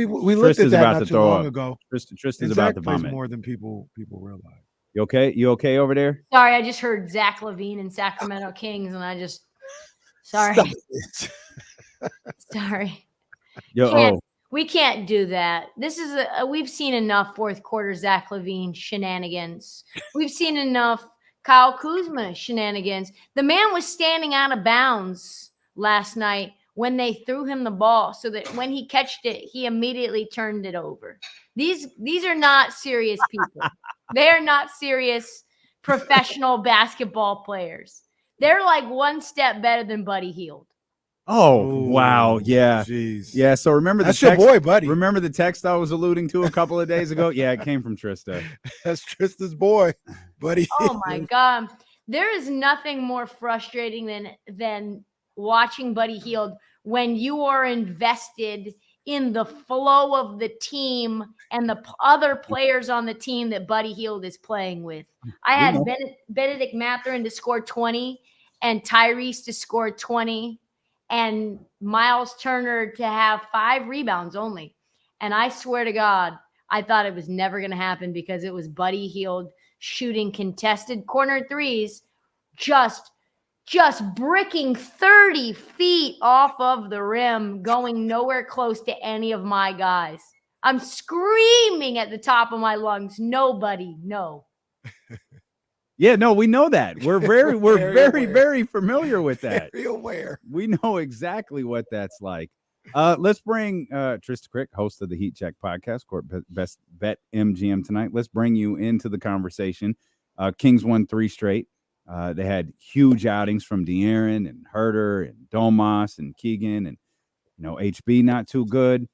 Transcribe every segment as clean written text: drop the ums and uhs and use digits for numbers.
we looked at that not too long ago. Trista's about to vomit. More than people realize. You okay? You okay over there? Sorry, I just heard Zach LaVine and Sacramento Kings, and I just sorry. Sorry. We can't do that. This is we've seen enough fourth quarter Zach LaVine shenanigans. We've seen enough Kyle Kuzma shenanigans. The man was standing out of bounds last night when they threw him the ball, so that when he catched it, he immediately turned it over. These are not serious people. They are not serious professional basketball players. They're like one step better than Buddy Hield. Oh, wow. Yeah. Geez. Yeah. So remember that's your boy, Buddy. Remember the text I was alluding to a couple of days ago? Yeah, it came from Trysta. That's Trista's boy, Buddy. Oh my God. There is nothing more frustrating than watching Buddy Hield when you are invested in the flow of the team and the other players on the team that Buddy Hield is playing with. I had Benedict Mathurin to score 20 and Tyrese to score 20 and Miles Turner to have 5 rebounds only. And I swear to God, I thought it was never going to happen because it was Buddy Hield shooting contested corner threes, just bricking 30 feet off of the rim, going nowhere close to any of my guys. I'm screaming at the top of my lungs, nobody, no. Yeah, no, we know that. We're very familiar with that. Very aware. We know exactly what that's like. Let's bring Trysta Krick, host of the Heat Check podcast, Court Best Bet MGM tonight. Let's bring you into the conversation. Kings won 3 straight. They had huge outings from De'Aaron and Herter and Domas and Keegan and, HB not too good.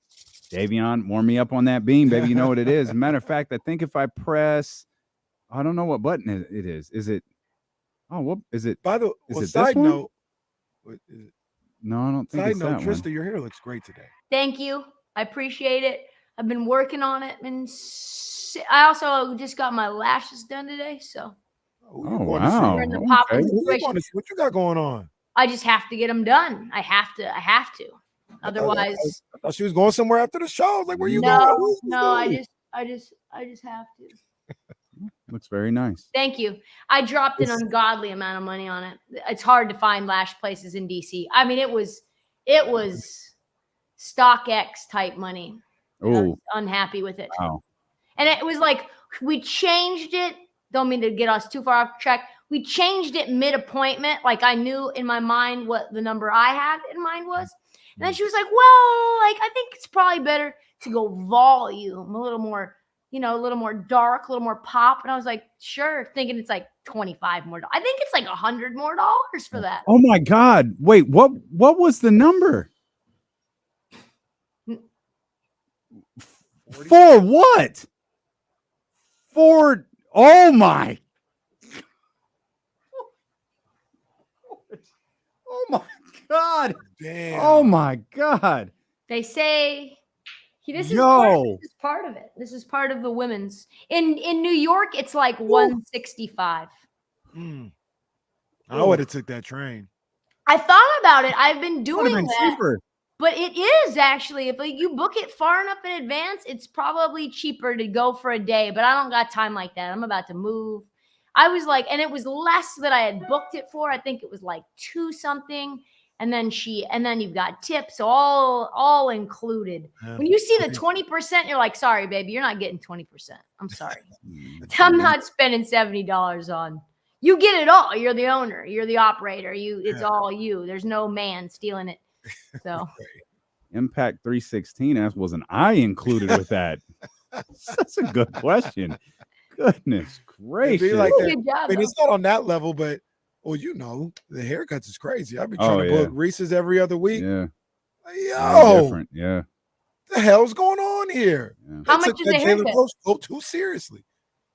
Davion, warm me up on that beam, baby. You know what it is. As a matter of fact, I think if I press, I don't know what button it is. Is it? Oh, what is it? By the way, side note, no, I don't think it's that one. Trista, your hair looks great today. Thank you. I appreciate it. I've been working on it. I also just got my lashes done today, so. Oh, wow. In the popping situation. What you got going on? I just have to get them done. I have to. Otherwise, I thought she was going somewhere after the show. I was like, where you going? No, I just have to. Looks very nice. Thank you. I dropped an ungodly amount of money on it. It's hard to find lash places in DC. I mean, it was StockX type money. I was unhappy with it. Wow. And it was like we changed it. Don't mean to get us too far off track. We changed it mid-appointment. Like I knew in my mind what the number I had in mind was. And then she was like, well, like I think it's probably better to go volume, a little more, a little more dark, a little more pop. And I was like, sure, thinking it's like $25 more. I think it's like $100 more for that. Oh my God. Wait, what was the number? For what? Oh my. Oh my God. Damn. Oh my God. They say this is part of it. This is part of the women's. In New York, it's like 165. I would have took that train. I thought about it. I've been doing that. Cheaper. But it is actually, if you book it far enough in advance, it's probably cheaper to go for a day. But I don't got time like that. I'm about to move. I was like, and it was less that I had booked it for. I think it was like 2 something. And then you've got tips, all included. When you see the 20%, you're like, sorry, baby, you're not getting 20%. I'm sorry. I'm not spending $70 on. You get it all. You're the owner. You're the operator. It's all you. There's no man stealing it. So Impact 316, wasn't I included with that? That's a good question. Goodness gracious. Like good job, I mean, it's not on that level, but the haircuts is crazy. I've been trying to book Reese's every other week. Yeah. Yo, yeah. The hell's going on here? Yeah. How much is a haircut? Go too seriously.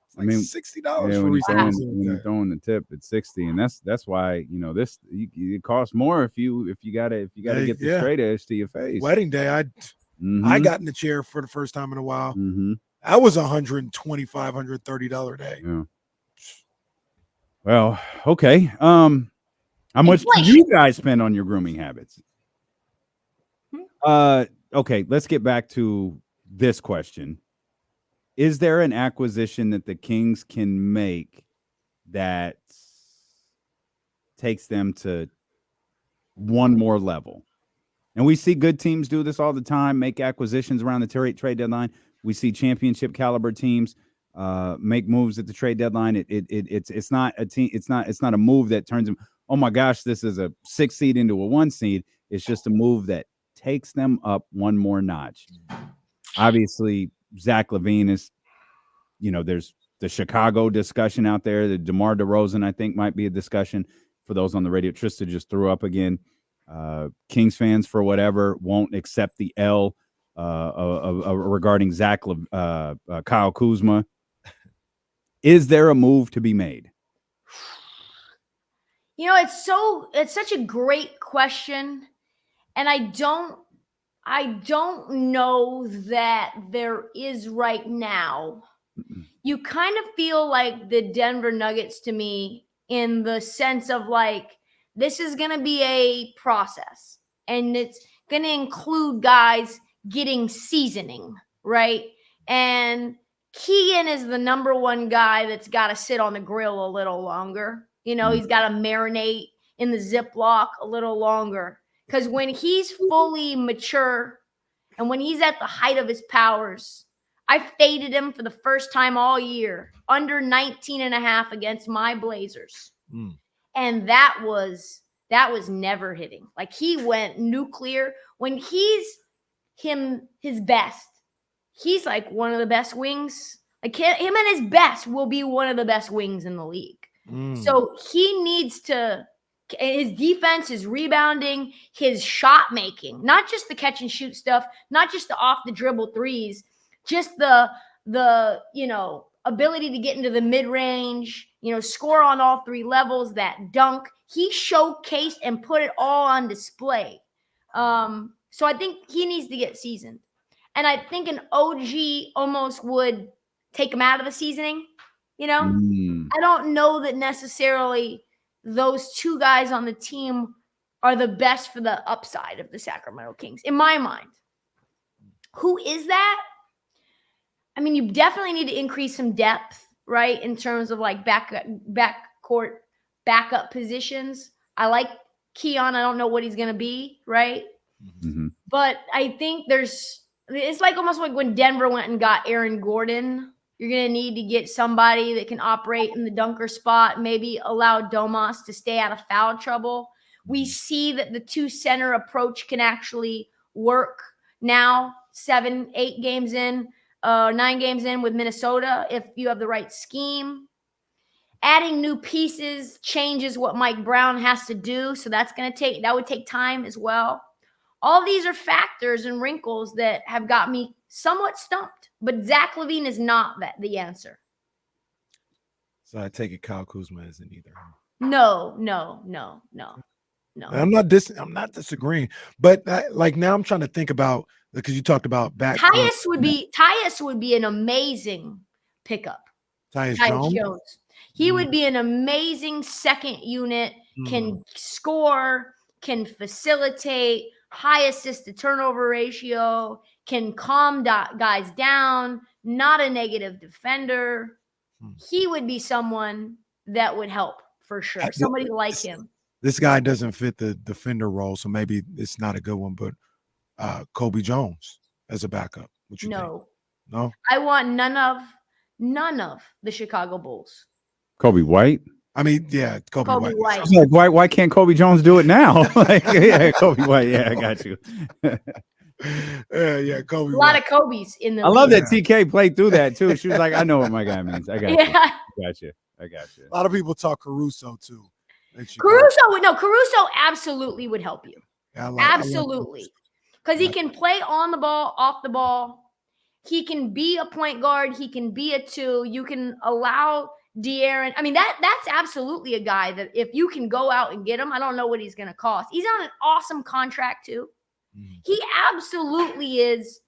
It's like $60 for when Reese's. when you're throwing the tip, it's $60, and that's why it costs more if you gotta get the straight edge to your face. Wedding day, I got in the chair for the first time in a while. Mm-hmm. That was $125, $130 day. Yeah. Well, okay. How much do you guys spend on your grooming habits? okay, let's get back to this question. Is there an acquisition that the Kings can make that takes them to one more level? And we see good teams do this all the time, make acquisitions around the trade deadline. We see championship caliber teams make moves at the trade deadline. It's not a team. It's not a move that turns them, oh my gosh, this is a 6 seed into a 1 seed. It's just a move that takes them up one more notch. Obviously, Zach LaVine is, there's the Chicago discussion out there. The DeMar DeRozan, I think, might be a discussion for those on the radio. Trysta just threw up again. Kings fans, for whatever, won't accept the L regarding Kyle Kuzma. Is there a move to be made? It's such a great question, and I don't know that there is right now. You kind of feel like the Denver Nuggets to me, in the sense of like, this is going to be a process, and it's going to include guys getting seasoning, right? And Keegan is the number one guy that's got to sit on the grill a little longer. He's got to marinate in the Ziploc a little longer, because when he's fully mature and when he's at the height of his powers, I faded him for the first time all year, under 19.5 against my Blazers. And that was never hitting. Like, he went nuclear. When he's his best, he's like one of the best wings. Like, him and his best will be one of the best wings in the league. So he needs to, his defense, his rebounding, his shot making, not just the catch and shoot stuff, not just the off the dribble threes, just the ability to get into the mid range, score on all 3 levels, that dunk. He showcased and put it all on display. So I think he needs to get seasoned. And I think an OG almost would take him out of the seasoning. I don't know that necessarily those 2 guys on the team are the best for the upside of the Sacramento Kings, in my mind. Who is that? I mean, you definitely need to increase some depth, right, in terms of like backcourt backup positions. I like Keon. I don't know what he's going to be, right? But I think it's like almost like when Denver went and got Aaron Gordon. You're going to need to get somebody that can operate in the dunker spot, maybe allow Domas to stay out of foul trouble. We see that the 2 center approach can actually work now, 7, 8 games in, 9 games in with Minnesota, if you have the right scheme. Adding new pieces changes what Mike Brown has to do, so that would take time as well. All these are factors and wrinkles that have got me somewhat stumped, but Zach LaVine is not the answer. So I take it Kyle Kuzma isn't either. No. I'm not disagreeing, but now I'm trying to think about, because you talked about back. Tyus would be an amazing pickup. Tyus Jones. He would be an amazing second unit. Can score, can facilitate, high assist to turnover ratio, can calm guys down, not a negative defender. He would be someone that would help for sure. Somebody like him. This guy doesn't fit the defender role, so maybe it's not a good one, but Kobe Jones as a backup. What you think? No? I want none of the Chicago Bulls. Kobe White? I mean, yeah, Kobe White. Like, why can't Kobe Jones do it now? Kobe White. Yeah, I got you. yeah, Kobe. A lot of Kobe's in the. I love that TK played through that too. She was like, "I know what my guy means. I got you. I got you." A lot of people talk Caruso too. Caruso absolutely would help you. Yeah, absolutely, because he can play on the ball, off the ball. He can be a point guard. He can be a 2. You can allow De'Aaron. I mean, that's absolutely a guy that if you can go out and get him, I don't know what he's going to cost. He's on an awesome contract too. He absolutely is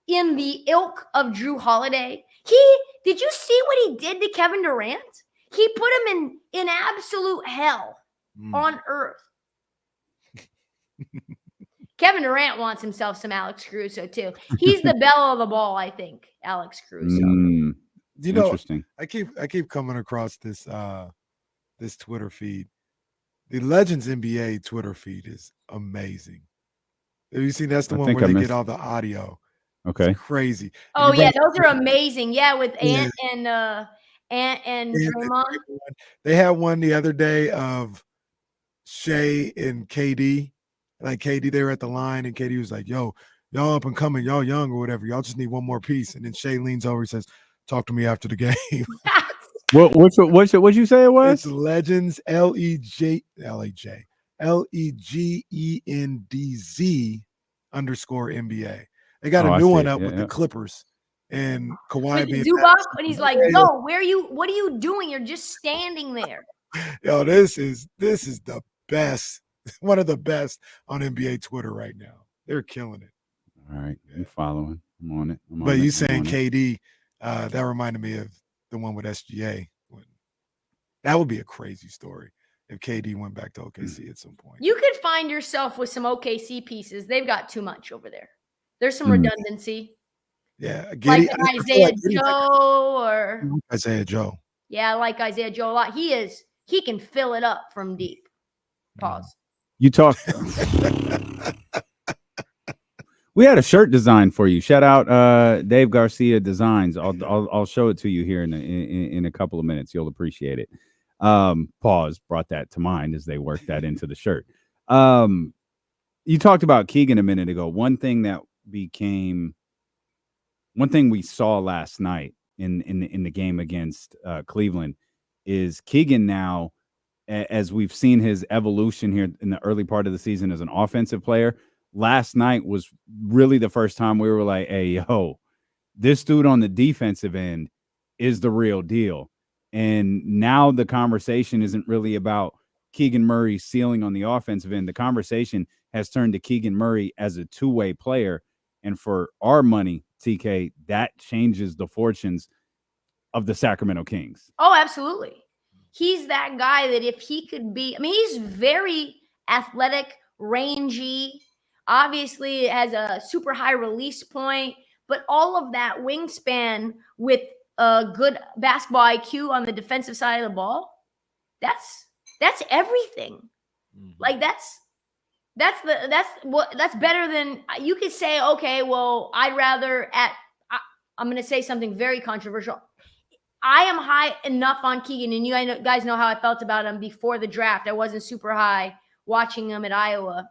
in the ilk of Drew Holiday. Did you see what he did to Kevin Durant? He put him in absolute hell on earth. Kevin Durant wants himself some Alex Caruso too. He's the belle of the ball, I think. Alex Caruso. You know, Interesting. I keep coming across this this Twitter feed. The Legends NBA Twitter feed is amazing. Have you seen? That's the one where they get all the audio. Okay. It's crazy. Oh yeah, those are amazing. Yeah, with Ant and Draymond. They had one the other day of Shea and KD. Like KD, they were at the line, and KD was like, "Yo, y'all up and coming, y'all young or whatever. Y'all just need one more piece." And then Shea leans over and says, "Talk to me after the game." What'd you say it was? It's Legends LEGENDZ_NBA. They got a new one up with the Clippers and Kawhi being Zubac, and he's like, "Yo, what are you doing? You're just standing there." Yo, this is the best, one of the best on NBA Twitter right now. They're killing it. All right, I'm following. I'm on it. But you saying KD, that reminded me of the one with SGA. That would be a crazy story if KD went back to OKC at some point. You could find yourself with some OKC pieces. They've got too much over there. There's some redundancy. Yeah, like Isaiah Joe or Isaiah Joe. Yeah, I like Isaiah Joe a lot. He can fill it up from deep. Pause. You talk. We had a shirt design for you. Shout out Dave Garcia Designs. I'll show it to you here in a couple of minutes. You'll appreciate it. Pause brought that to mind as they worked that into the shirt. You talked about Keegan a minute ago. One thing we saw last night in the game against Cleveland is Keegan now, as we've seen his evolution here in the early part of the season as an offensive player. Last night was really the first time we were like, hey, yo, this dude on the defensive end is the real deal. And now the conversation isn't really about Keegan Murray's ceiling on the offensive end. The conversation has turned to Keegan Murray as a two-way player. And for our money, TK, that changes the fortunes of the Sacramento Kings. Oh, absolutely. He's that guy that if he could be, I mean, he's very athletic, rangy, obviously has a super high release point, but all of that wingspan with a good basketball IQ on the defensive side of the ball, that's everything. Like that's better than, you could say, okay, well, I'm going to say something very controversial. I am high enough on Keegan, and you guys know how I felt about him before the draft. I wasn't super high watching him at Iowa.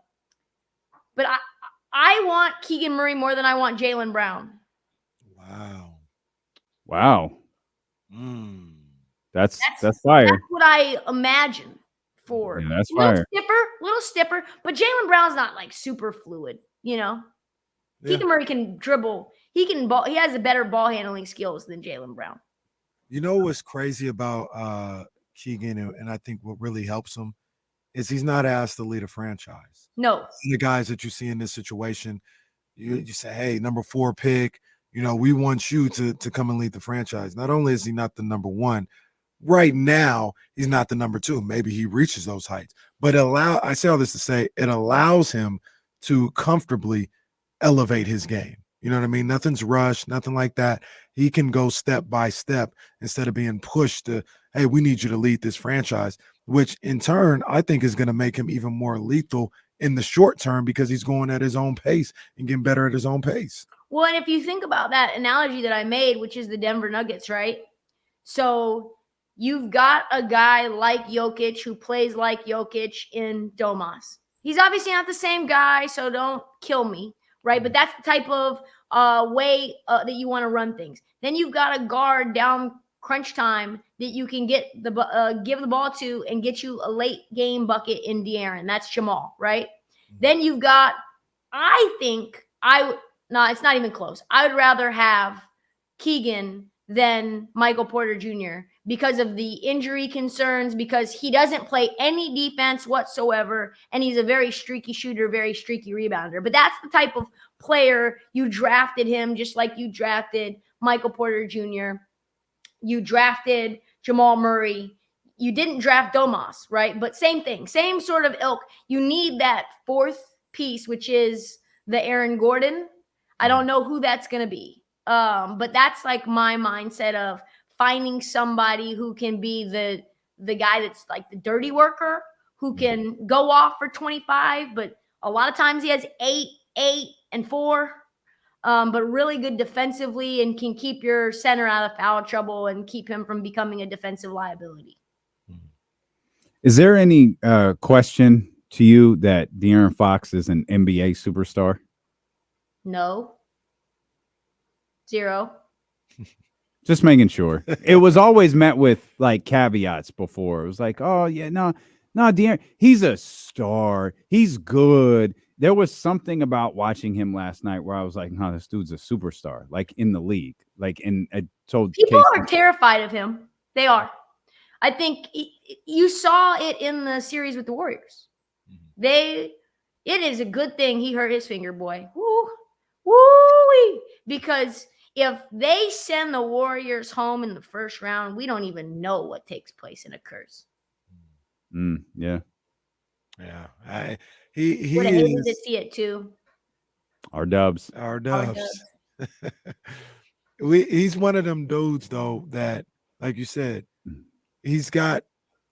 But I want Keegan Murray more than I want Jaylen Brown. Wow. That's fire. That's what I imagine for. Yeah, that's fire. Little stiffer, but Jaylen Brown's not like super fluid, you know? Yeah. Keegan Murray can dribble. He has a better ball handling skills than Jaylen Brown. You know what's crazy about Keegan, and I think what really helps him is he's not asked to lead a franchise. No. The guys that you see in this situation, you say, hey, number 4 pick, we want you to come and lead the franchise. Not only is he not the number 1, right now, he's not the number 2. Maybe he reaches those heights. But I say all this to say it allows him to comfortably elevate his game. You know what I mean? Nothing's rushed, nothing like that. He can go step by step instead of being pushed to, hey, we need you to lead this franchise, which in turn, I think is going to make him even more lethal in the short term because he's going at his own pace and getting better at his own pace. Well, and if you think about that analogy that I made, which is the Denver Nuggets, right? So you've got a guy like Jokic who plays like Jokic in Domas. He's obviously not the same guy, so don't kill me, right? But that's the type of way that you want to run things. Then you've got a guard down crunch time that you can get give the ball to and get you a late game bucket in De'Aaron. That's Jamal, right? Then you've got, no, it's not even close. I would rather have Keegan than Michael Porter Jr. because of the injury concerns, because he doesn't play any defense whatsoever, and he's a very streaky shooter, very streaky rebounder. But that's the type of player you drafted him, just like you drafted Michael Porter Jr., you drafted Jamal Murray. You didn't draft Domas, right? But same thing, same sort of ilk. You need that 4th piece, which is the Aaron Gordon. I don't know who that's going to be. But that's like my mindset of finding somebody who can be the guy that's like the dirty worker, who can go off for 25, but a lot of times he has 8 and 4. But really good defensively and can keep your center out of foul trouble and keep him from becoming a defensive liability. Is there any question to you that De'Aaron Fox is an NBA superstar? No. 0. Just making sure. It was always met with like caveats before. It was like, oh yeah, no, De'Aaron, he's a star. He's good. There was something about watching him last night where I was like, no, this dude's a superstar, like in the league. Like, and I told people Casey, are terrified of him. They are. I think you saw it in the series with the Warriors. It is a good thing he hurt his finger, boy. Woo-wee. Because if they send the Warriors home in the first round, we don't even know what takes place and occurs. Yeah. He would have hated is to see it too. Our dubs. He's one of them dudes though that, like you said, he's got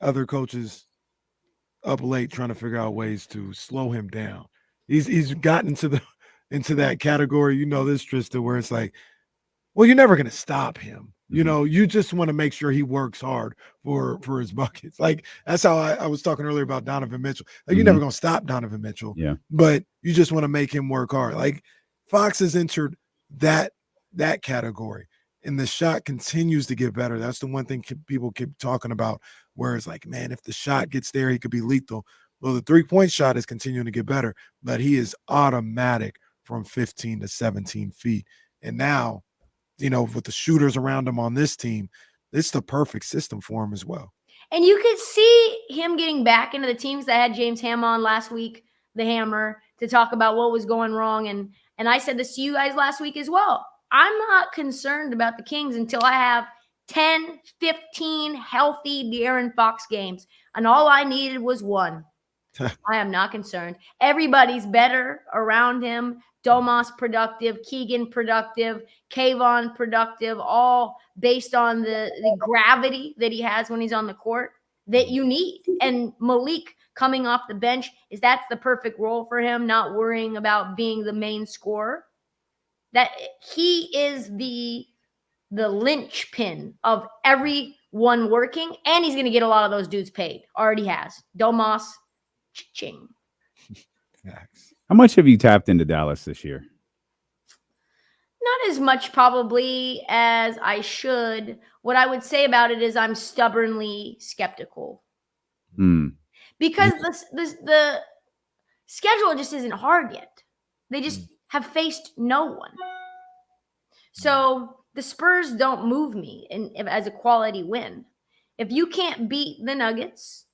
other coaches up late trying to figure out ways to slow him down. He's gotten into that category, you know, this Trysta, where it's like, well, you're never going to stop him. You know, you just want to make sure he works hard for his buckets. Like that's how I was talking earlier about Donovan Mitchell. Like you're never going to stop Donovan Mitchell. Yeah. But you just want to make him work hard. Like Fox has entered that category, and the shot continues to get better. That's the one thing people keep talking about, where it's like, man, if the shot gets there, he could be lethal. Well, the 3-point shot is continuing to get better, but he is automatic from 15 to 17 feet. And now, you know, with the shooters around him on this team, it's the perfect system for him as well. And you could see him getting back into the teams that had James Ham on last week, the Hammer, to talk about what was going wrong. And I said this to you guys last week as well. I'm not concerned about the Kings until I have 10, 15 healthy De'Aaron Fox games. And all I needed was 1. I am not concerned. Everybody's better around him. Domas productive, Keegan productive, Kayvon productive, all based on the gravity that he has when he's on the court that you need. And Malik coming off the bench, that's the perfect role for him, not worrying about being the main scorer. That he is the linchpin of everyone working, and he's going to get a lot of those dudes paid. Already has. Domas, ching. How much have you tapped into Dallas this year? Not as much probably as I should. What I would say about it is I'm stubbornly skeptical. Because the schedule just isn't hard yet. They just have faced no one. So the Spurs don't move me as a quality win. If you can't beat the Nuggets,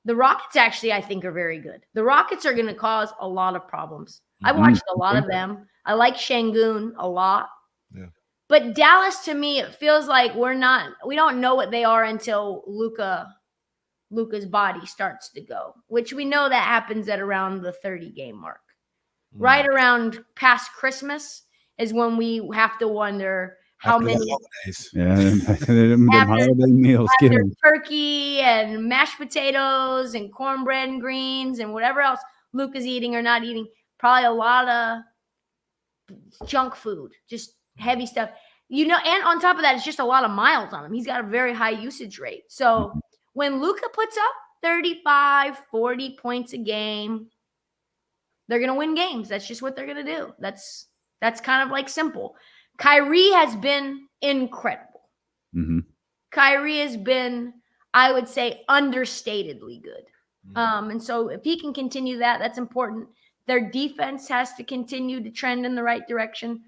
the Rockets actually, I think, are very good. The Rockets are going to cause a lot of problems. I watched a lot of them. I like Şengün a lot. Yeah. But Dallas, to me, it feels like we don't know what they are until Luka's body starts to go, which we know that happens at around the 30-game mark. Right around past Christmas is when we have to wonder how After many holidays. Them holiday meals. after turkey and mashed potatoes and cornbread and greens and whatever else Luka's eating or not eating. Probably a lot of junk food, just heavy stuff. You know, and on top of that, it's just a lot of miles on him. He's got a very high usage rate. So when Luka puts up 35, 40 points a game, they're going to win games. That's just what they're going to do. That's kind of like simple. Kyrie has been incredible. Kyrie has been, I would say, understatedly good. And so if he can continue that, that's important. Their defense has to continue to trend in the right direction.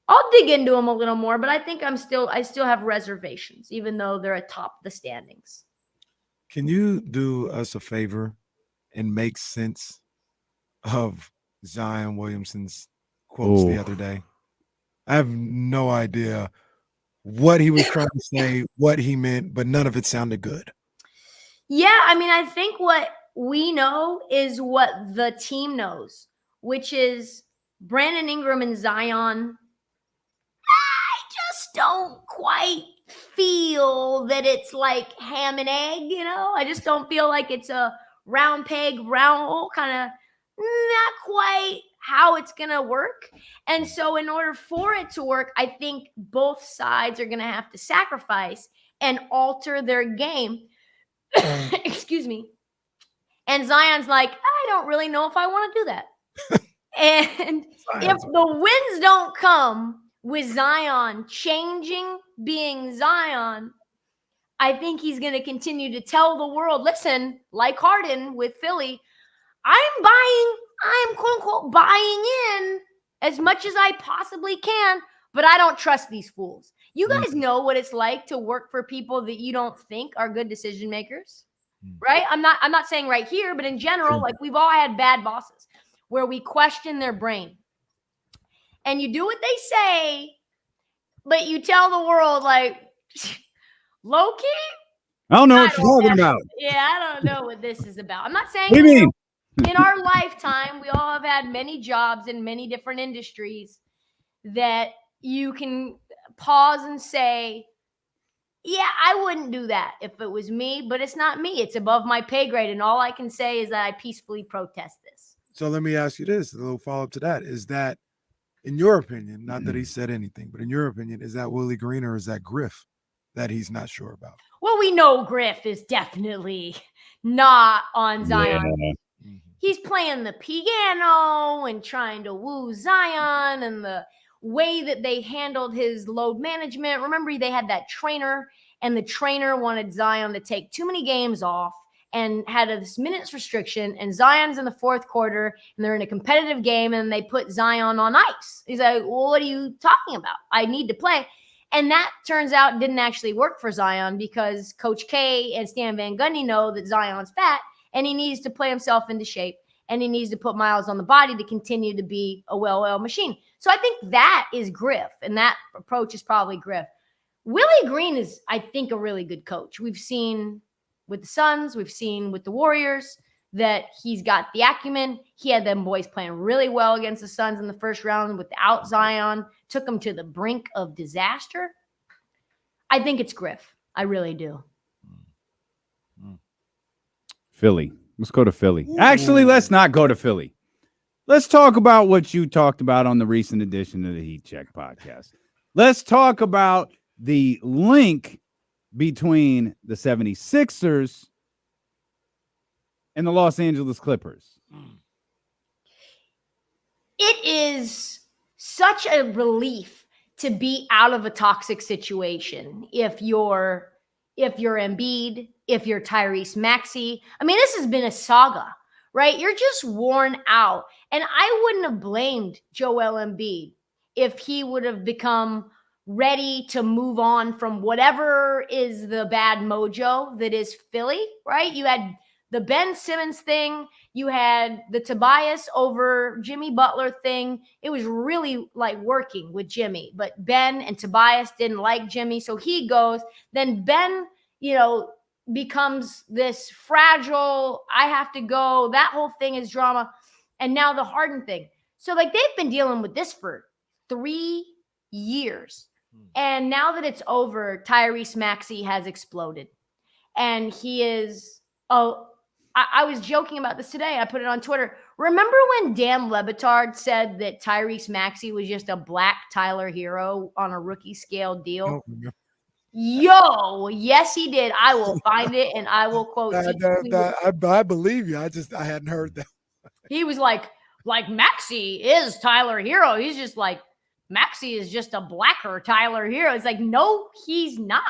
I'll dig into them a little more, but I think I still have reservations, even though they're atop the standings. Can you do us a favor and make sense of Zion Williamson's quotes the other day? I have no idea what he was trying to say, what he meant, but none of it sounded good. Yeah, I mean, I think what we know is what the team knows, which is Brandon Ingram and Zion. I just don't quite feel that it's like ham and egg, I just don't feel like it's a round peg, round hole, kind of not quite how it's going to work. And so in order for it to work, I think both sides are going to have to sacrifice and alter their game. Excuse me. And Zion's like, I don't really know if I want to do that. And if the wins don't come with Zion changing, being Zion, I think he's going to continue to tell the world, listen, like Harden with Philly, I'm quote unquote buying in as much as I possibly can, but I don't trust these fools. You guys know what it's like to work for people that you don't think are good decision makers, right? I'm not saying right here, but in general, like we've all had bad bosses where we question their brain. And you do what they say, but you tell the world, like, low-key? I don't know what you're talking about. Yeah, I don't know what this is about. I'm not saying What do you mean? In our lifetime, we all have had many jobs in many different industries that you can pause and say, yeah, I wouldn't do that if it was me, but it's not me. It's above my pay grade. And all I can say is that I peacefully protest this. So let me ask you this, a little follow-up to that. Is that, in your opinion, not that he said anything, but in your opinion, is that Willie Green or is that Griff that he's not sure about? Well, we know Griff is definitely not on Zion. Yeah. He's playing the piano and trying to woo Zion, and the way that they handled his load management. Remember, they had that trainer, and the trainer wanted Zion to take too many games off and had this minutes restriction, and Zion's in the fourth quarter, and they're in a competitive game, and they put Zion on ice. He's like, well, what are you talking about? I need to play. And that turns out didn't actually work for Zion because Coach K and Stan Van Gundy know that Zion's fat, and he needs to play himself into shape, and he needs to put miles on the body to continue to be a well-oiled machine. So I think that is Griff, and that approach is probably Griff. Willie Green is, I think, a really good coach. We've seen with the Suns, we've seen with the Warriors that he's got the acumen. He had them boys playing really well against the Suns in the first round without Zion, took them to the brink of disaster. I think it's Griff. I really do. Philly. Let's go to Philly. Actually, let's not go to Philly. Let's talk about what you talked about on the recent edition of the Heat Check podcast. Let's talk about the link between the 76ers and the Los Angeles Clippers. It is such a relief to be out of a toxic situation. If you're Embiid, if you're Tyrese Maxey, I mean, this has been a saga, right? You're just worn out. And I wouldn't have blamed Joel Embiid if he would have become ready to move on from whatever is the bad mojo that is Philly, right? You had the Ben Simmons thing. You had the Tobias over Jimmy Butler thing. It was really like working with Jimmy, but Ben and Tobias didn't like Jimmy. So he goes, then Ben, becomes this fragile, I have to go. That whole thing is drama. And now the Harden thing. So like they've been dealing with this for 3 years. And now that it's over, Tyrese Maxey has exploded. And he is, I was joking about this today. I put it on Twitter. Remember when Dan Le Batard said that Tyrese Maxey was just a black Tyler Hero on a rookie scale deal? Yo, yes, he did. I will find it and I will quote. I believe you. I hadn't heard that. He was like Maxey is Tyler Hero. He's just like, Maxey is just a blacker Tyler Hero. It's like, no, he's not,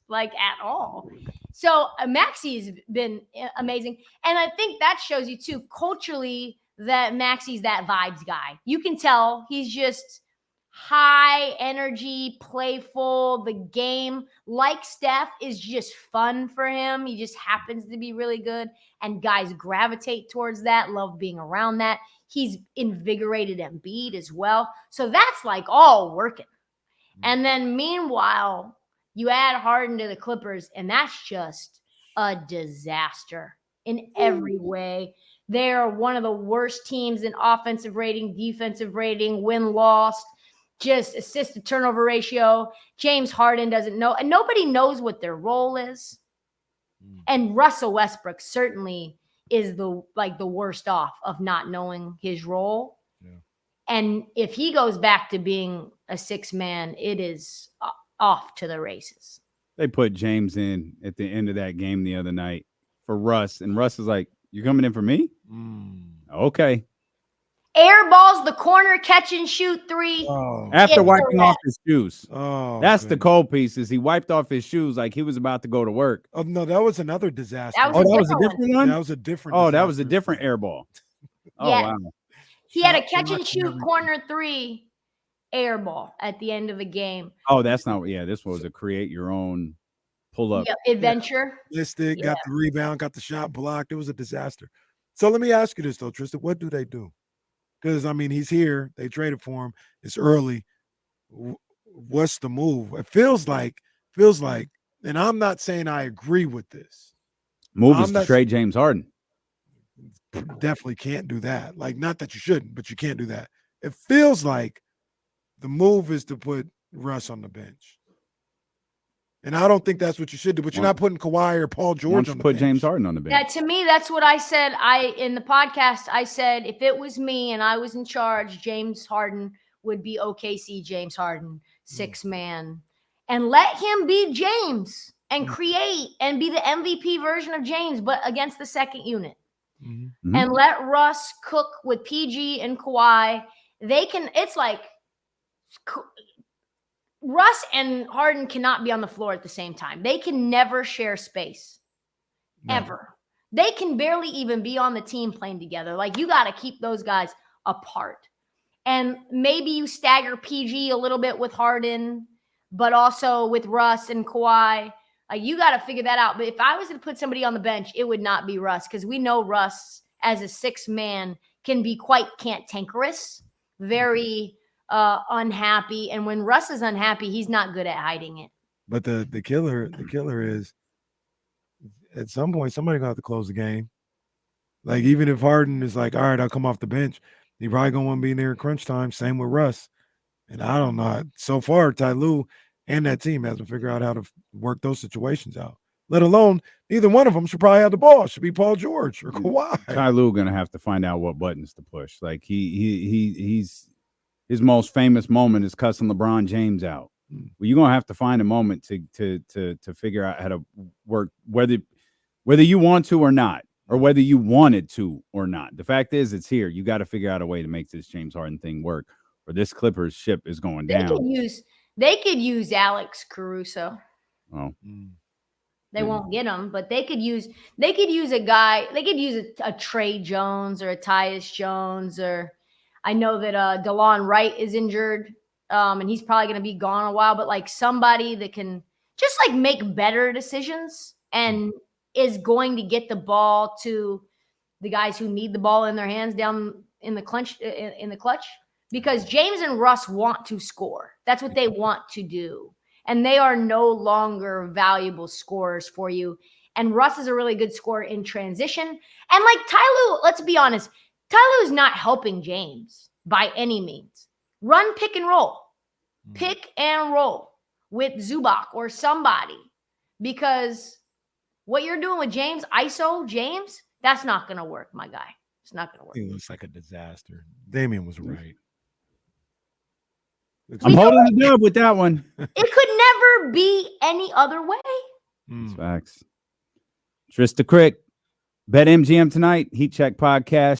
like, at all. So Maxey's been amazing. And I think that shows you too, culturally, that Maxey's that vibes guy. You can tell he's just high energy, playful. The game, like Steph, is just fun for him. He just happens to be really good. And guys gravitate towards that, love being around that. He's invigorated Embiid as well. So that's like all working. And then meanwhile, you add Harden to the Clippers, and that's just a disaster. in every way. They're one of the worst teams in offensive rating, defensive rating, win-loss, just assist to turnover ratio. James Harden doesn't know, and nobody knows what their role is. And Russell Westbrook certainly is the worst off of not knowing his role. Yeah. And if he goes back to being a six man, it is off to the races. They put James in at the end of that game the other night for Russ, and Russ is like, "You coming in for me?" Okay. Airballs the corner, catch and shoot three. After wiping off his shoes. That's goodness. the cold piece. Is he wiped off his shoes like he was about to go to work. Oh no, that was another disaster. That was That was a different one. That was a different. Oh, that was a disaster. different air ball. Oh Yeah. wow. He had a Shot catch block and shoot everything. corner three air ball at the end of the game. Oh, that's not. Yeah, this was a create your own pull up. Yeah, adventure. Listed, Yeah. got the rebound, got the shot blocked. It was a disaster. So let me ask you this though, Trysta, what do they do? Because I mean, he's here. They traded for him. It's early. What's the move? It feels like, and I'm not saying I agree with this. Move I'm is to not- trade James Harden. Definitely can't do that. Like, not that you shouldn't, but you can't do that. It feels like the move is to put Russ on the bench. And I don't think that's what you should do, but you're not putting Kawhi or Paul Why George don't you on the put bench. James Harden on the bench? That to me, that's what I said. In the podcast, I said if it was me and I was in charge, James Harden would be OKC James Harden, six man, and let him be James and create and be the MVP version of James, but against the second unit. Mhm. And let Russ cook with PG and Kawhi. They can. It's like Russ and Harden cannot be on the floor at the same time. They can never share space. Never. Ever. They can barely even be on the team playing together. Like, you got to keep those guys apart. And maybe you stagger PG a little bit with Harden, but also with Russ and Kawhi. Like, you got to figure that out. But if I was to put somebody on the bench, it would not be Russ, because we know Russ as a six man can be quite cantankerous, very unhappy. And when Russ is unhappy, he's not good at hiding it. But the killer is at some point somebody gonna have to close the game. Like, even if Harden is like, all right, I'll come off the bench, he probably gonna want to be in there in crunch time. Same with Russ. And I don't know. So far, Ty Lue and that team hasn't figured out how to work those situations out. Let alone neither one of them should probably have the ball. It should be Paul George or Kawhi. Ty Lue gonna have to find out what buttons to push. Like he's his most famous moment is cussing LeBron James out. Well, you're gonna have to find a moment to figure out how to work, whether you want to or not, or whether you wanted to or not. The fact is, it's here. You got to figure out a way to make this James Harden thing work, or this Clippers ship is going down. They could use Alex Caruso. Oh. They won't get him, but they could use a guy. They could use a Trey Jones or a Tyus Jones, or I know that DeLon Wright is injured, and he's probably going to be gone a while. But like somebody that can just like make better decisions and is going to get the ball to the guys who need the ball in their hands down in the clutch. Because James and Russ want to score. That's what they want to do. And they are no longer valuable scorers for you. And Russ is a really good scorer in transition. And like Ty Lue, let's be honest, Ty Lue is not helping James by any means. Run pick and roll. Pick and roll with Zubac or somebody. Because what you're doing with James, ISO James, that's not going to work, my guy. It's not going to work. It looks like a disaster. Damian was right. I'm holding the dub with that one. It could never be any other way. That's facts. Trysta Krick, BetMGM tonight, Heat Check Podcast.